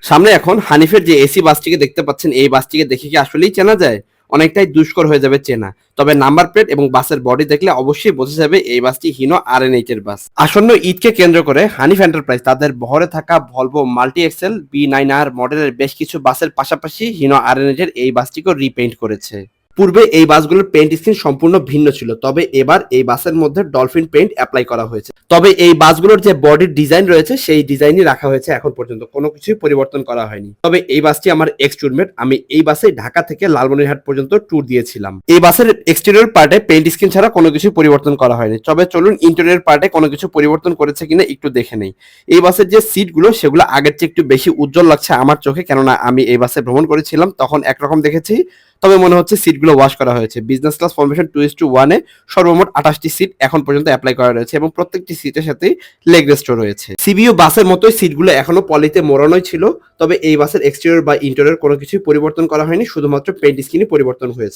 সামনে এখন হানিফের যে এসি বাসটিকে দেখতে পাচ্ছেন, এই বাসটিকে দেখে কি আসলেই চেনা যায়? অনেকটাই দুষ্কর হয়ে যাবে চেনা। তবে নাম্বার প্লেট এবং বাসের বডি দেখলে অবশ্যই বোঝা যাবে এই বাসটি হিনো আরএনএইচ এর বাস। আসন্ন ঈদকে কেন্দ্র করে হানিফ এন্টারপ্রাইজ তাদের বহরে থাকা ভলভো মাল্টি এক্সেল B9R মডেলের বেশ কিছু বাসের পাশাপাশি হিনো আরএনএইচ এর এই বাসটিকেও রিপেইন্ট করেছে। পূর্বে এই বাসগুলোর পেইন্ট স্কিন সম্পূর্ণ ভিন্ন ছিল, তবে এবার এই বাসের মধ্যে ডলফিন পেইন্ট অ্যাপ্লাই করা হয়েছে। তবে এই বাসগুলোর যে বডির ডিজাইন রয়েছে সেই ডিজাইনই রাখা হয়েছে, এখন পর্যন্ত কোনো কিছুই পরিবর্তন করা হয়নি। তবে এই বাসটি আমার এক্স ট্যুরমেট, আমি এই বাসে ঢাকা থেকে লালমনিরহাট পর্যন্ত ট্যুর দিয়েছিলাম। এই বাসের এক্সটেরিয়র পার্টে পেইন্ট স্কিন ছাড়া কোনো কিছু পরিবর্তন করা হয়নি। তবে চলুন ইন্টেরিয়র পার্টে কোনো কিছু পরিবর্তন করেছে কিনা একটু দেখে নেই। এই বাসের যে সিটগুলো সেগুলো আগের চেয়ে একটু বেশি উজ্জ্বল লাগছে আমার চোখে, কেননা আমি এই বাসে ভ্রমণ করেছিলাম তখন একরকম দেখেছি, তবে মনে হচ্ছে সিটগুলো ওয়াশ করা হয়েছে। বিজনেস ক্লাস ফরমেশন 2:1 এ সর্বমোট 28টি সিট এখন পর্যন্ত অ্যাপ্লাই করা রয়েছে এবং প্রত্যেকটি সিটের সাথেই লেগ রেস্টও রয়েছে। সিবিইউ বাসের মতোই সিটগুলো এখনো পলিতে মোড়ানোই ছিল, তবে এই বাসের এক্সটেরিয়র বা ইন্টেরিয়র কোনো কিছুই পরিবর্তন করা হয়নি, শুধুমাত্র পেইন্ট স্কিনই পরিবর্তন হয়েছে।